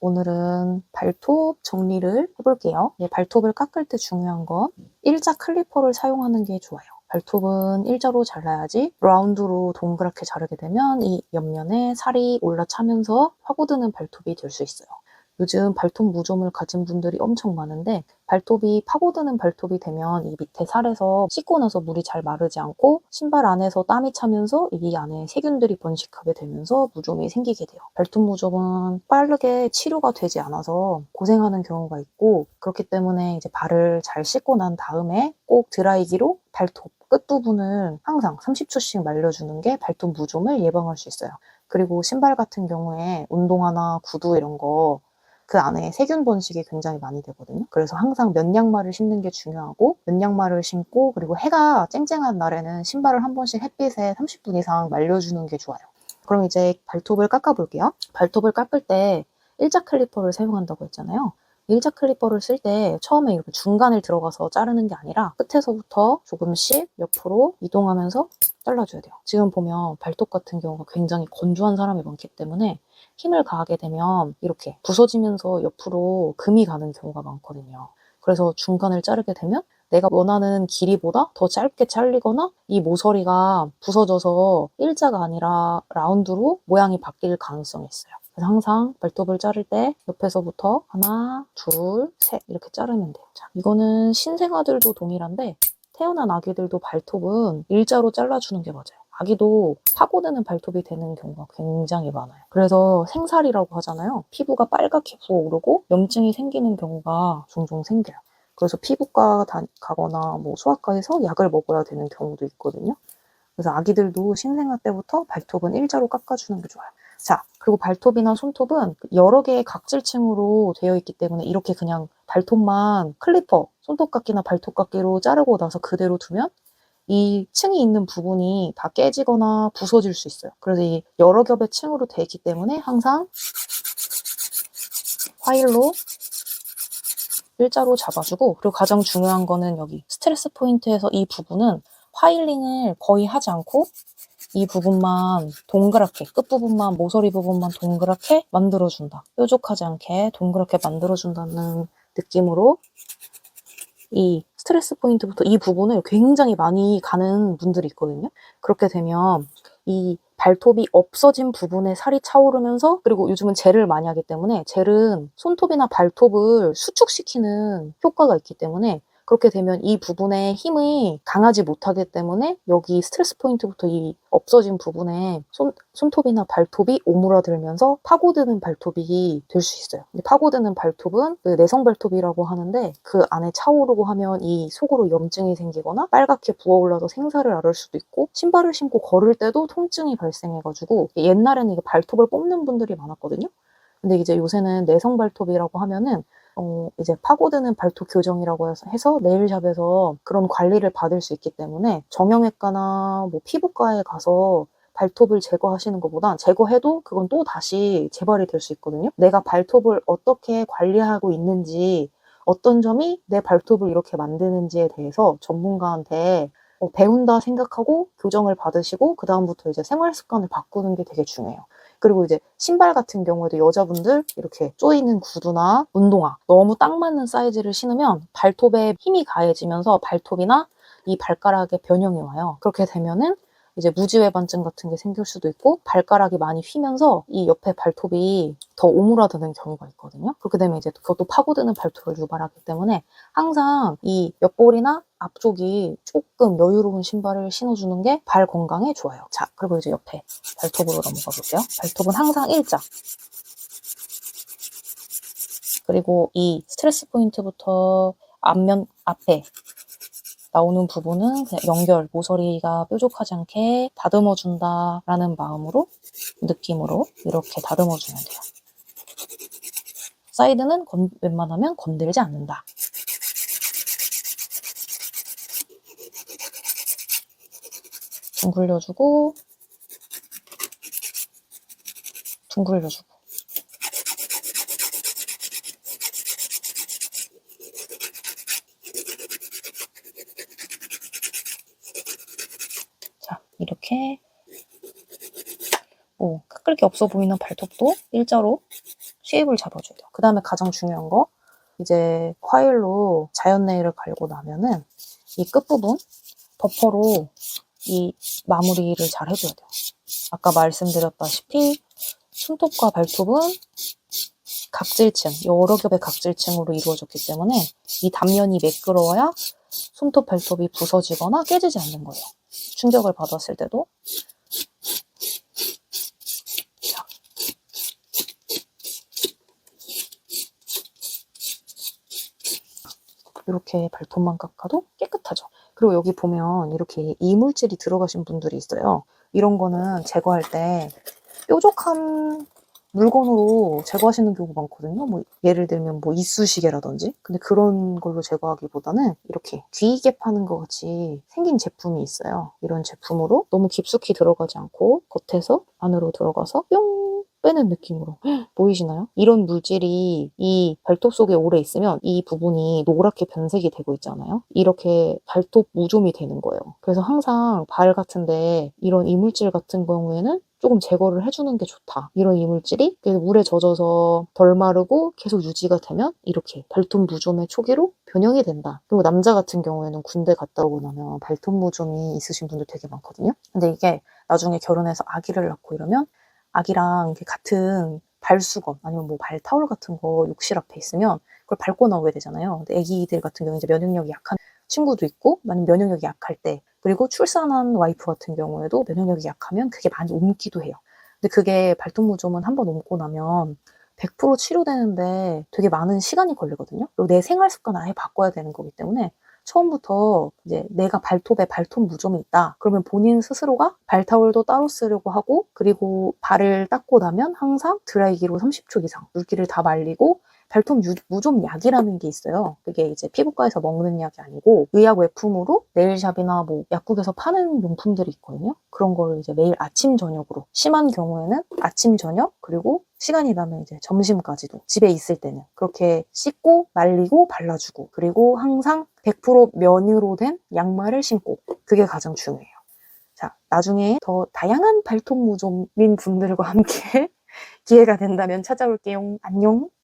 오늘은 발톱 정리를 해볼게요. 발톱을 깎을 때 중요한 건 일자 클리퍼를 사용하는 게 좋아요. 발톱은 일자로 잘라야지 라운드로 동그랗게 자르게 되면 이 옆면에 살이 올라차면서 파고드는 발톱이 될 수 있어요. 요즘 발톱 무좀을 가진 분들이 엄청 많은데 발톱이 파고드는 발톱이 되면 이 밑에 살에서 씻고 나서 물이 잘 마르지 않고 신발 안에서 땀이 차면서 이 안에 세균들이 번식하게 되면서 무좀이 생기게 돼요. 발톱 무좀은 빠르게 치료가 되지 않아서 고생하는 경우가 있고 그렇기 때문에 이제 발을 잘 씻고 난 다음에 꼭 드라이기로 발톱 끝부분을 항상 30초씩 말려주는 게 발톱 무좀을 예방할 수 있어요. 그리고 신발 같은 경우에 운동화나 구두 이런 거 그 안에 세균 번식이 굉장히 많이 되거든요. 그래서 항상 면 양말을 신는 게 중요하고 면 양말을 신고 그리고 해가 쨍쨍한 날에는 신발을 한 번씩 햇빛에 30분 이상 말려주는 게 좋아요. 그럼 이제 발톱을 깎아볼게요. 발톱을 깎을 때 일자 클리퍼를 사용한다고 했잖아요. 일자 클리퍼를 쓸 때 처음에 이렇게 중간을 들어가서 자르는 게 아니라 끝에서부터 조금씩 옆으로 이동하면서 잘라줘야 돼요. 지금 보면 발톱 같은 경우가 굉장히 건조한 사람이 많기 때문에 힘을 가하게 되면 이렇게 부서지면서 옆으로 금이 가는 경우가 많거든요. 그래서 중간을 자르게 되면 내가 원하는 길이보다 더 짧게 잘리거나 이 모서리가 부서져서 일자가 아니라 라운드로 모양이 바뀔 가능성이 있어요. 그래서 항상 발톱을 자를 때 옆에서부터 하나, 둘, 셋 이렇게 자르면 돼요. 자, 이거는 신생아들도 동일한데 태어난 아기들도 발톱은 일자로 잘라주는 게 맞아요. 아기도 파고드는 발톱이 되는 경우가 굉장히 많아요. 그래서 생살이라고 하잖아요. 피부가 빨갛게 부어오르고 염증이 생기는 경우가 종종 생겨요. 그래서 피부과 가거나 뭐 소아과에서 약을 먹어야 되는 경우도 있거든요. 그래서 아기들도 신생아 때부터 발톱은 일자로 깎아주는 게 좋아요. 자, 그리고 발톱이나 손톱은 여러 개의 각질층으로 되어 있기 때문에 이렇게 그냥 발톱만 클리퍼, 손톱깎이나 발톱깎이로 자르고 나서 그대로 두면 이 층이 있는 부분이 다 깨지거나 부서질 수 있어요. 그래서 이 여러 겹의 층으로 되어 있기 때문에 항상 파일로 일자로 잡아주고 그리고 가장 중요한 거는 여기 스트레스 포인트에서 이 부분은 파일링을 거의 하지 않고 이 부분만 동그랗게 끝부분만 모서리 부분만 동그랗게 만들어준다. 뾰족하지 않게 동그랗게 만들어준다는 느낌으로 이 스트레스 포인트부터 이 부분을 굉장히 많이 가는 분들이 있거든요. 그렇게 되면 이 발톱이 없어진 부분에 살이 차오르면서 그리고 요즘은 젤을 많이 하기 때문에 젤은 손톱이나 발톱을 수축시키는 효과가 있기 때문에 그렇게 되면 이 부분에 힘이 강하지 못하기 때문에 여기 스트레스 포인트부터 이 없어진 부분에 손톱이나 발톱이 오므라들면서 파고드는 발톱이 될 수 있어요. 근데 파고드는 발톱은 그 내성 발톱이라고 하는데 그 안에 차오르고 하면 이 속으로 염증이 생기거나 빨갛게 부어올라서 생사를 앓을 수도 있고 신발을 신고 걸을 때도 통증이 발생해가지고 옛날에는 이게 발톱을 뽑는 분들이 많았거든요. 근데 이제 요새는 내성 발톱이라고 하면은 이제 파고드는 발톱 교정이라고 해서 네일샵에서 그런 관리를 받을 수 있기 때문에 정형외과나 뭐 피부과에 가서 발톱을 제거하시는 것보단 제거해도 그건 또 다시 재발이 될 수 있거든요. 내가 발톱을 어떻게 관리하고 있는지 어떤 점이 내 발톱을 이렇게 만드는지에 대해서 전문가한테 배운다 생각하고 교정을 받으시고 그 다음부터 이제 생활 습관을 바꾸는 게 되게 중요해요. 그리고 이제 신발 같은 경우에도 여자분들 이렇게 조이는 구두나 운동화 너무 딱 맞는 사이즈를 신으면 발톱에 힘이 가해지면서 발톱이나 이 발가락에 변형이 와요. 그렇게 되면은 이제 무지외반증 같은 게 생길 수도 있고 발가락이 많이 휘면서 이 옆에 발톱이 더 오므라드는 경우가 있거든요. 그렇게 되면 이제 그것도 파고드는 발톱을 유발하기 때문에 항상 이 옆볼이나 앞쪽이 조금 여유로운 신발을 신어주는 게 발 건강에 좋아요. 자, 그리고 이제 옆에 발톱으로 넘어가 볼게요. 발톱은 항상 일자. 그리고 이 스트레스 포인트부터 앞에 나오는 부분은 그냥 연결, 모서리가 뾰족하지 않게 다듬어준다라는 마음으로, 느낌으로 이렇게 다듬어주면 돼요. 사이드는 웬만하면 건들지 않는다. 둥글려주고, 둥글려주고. 자, 이렇게 깎을 게 없어 보이는 발톱도 일자로 쉐입을 잡아줘야 돼요. 그 다음에 가장 중요한 거, 이제 파일로 자연 네일을 갈고 나면은 이 끝부분 버퍼로 이 마무리를 잘 해줘야 돼요. 아까 말씀드렸다시피 손톱과 발톱은 각질층, 여러 겹의 각질층으로 이루어졌기 때문에 이 단면이 매끄러워야 손톱, 발톱이 부서지거나 깨지지 않는 거예요. 충격을 받았을 때도. 자. 이렇게 발톱만 깎아도 깨끗하죠. 그리고 여기 보면 이렇게 이물질이 들어가신 분들이 있어요. 이런 거는 제거할 때 뾰족한 물건으로 제거하시는 경우가 많거든요. 뭐 예를 들면 뭐 이쑤시개라든지. 근데 그런 걸로 제거하기보다는 이렇게 귀이개 파는 것 같이 생긴 제품이 있어요. 이런 제품으로 너무 깊숙이 들어가지 않고 겉에서 안으로 들어가서 뿅 빼는 느낌으로. 보이시나요? 이런 물질이 이 발톱 속에 오래 있으면 이 부분이 노랗게 변색이 되고 있잖아요. 이렇게 발톱 무좀이 되는 거예요. 그래서 항상 발 같은데 이런 이물질 같은 경우에는 조금 제거를 해주는 게 좋다. 이런 이물질이 물에 젖어서 덜 마르고 계속 유지가 되면 이렇게 발톱 무좀의 초기로 변형이 된다. 그리고 남자 같은 경우에는 군대 갔다 오고 나면 발톱 무좀이 있으신 분들 되게 많거든요. 근데 이게 나중에 결혼해서 아기를 낳고 이러면 아기랑 같은 발수건 아니면 뭐 발타올 같은 거 욕실 앞에 있으면 그걸 밟고 나오게 되잖아요. 근데 아기들 같은 경우에 이제 면역력이 약한 친구도 있고, 아니면 면역력이 약할 때, 그리고 출산한 와이프 같은 경우에도 면역력이 약하면 그게 많이 옮기도 해요. 근데 그게 발톱 무좀은 한번 옮고 나면 100% 치료되는데 되게 많은 시간이 걸리거든요. 그리고 내 생활 습관 아예 바꿔야 되는 거기 때문에 처음부터 이제 내가 발톱에 발톱 무좀이 있다. 그러면 본인 스스로가 발타올도 따로 쓰려고 하고, 그리고 발을 닦고 나면 항상 드라이기로 30초 이상 물기를 다 말리고 발톱 무좀 약이라는 게 있어요. 그게 이제 피부과에서 먹는 약이 아니고 의약 외품으로 네일샵이나 뭐 약국에서 파는 용품들이 있거든요. 그런 거를 이제 매일 아침 저녁으로, 심한 경우에는 아침 저녁, 그리고 시간이 나면 이제 점심까지도 집에 있을 때는 그렇게 씻고 말리고 발라주고, 그리고 항상 100% 면으로 된 양말을 신고, 그게 가장 중요해요. 자, 나중에 더 다양한 발톱 무좀인 분들과 함께 기회가 된다면 찾아올게요. 안녕.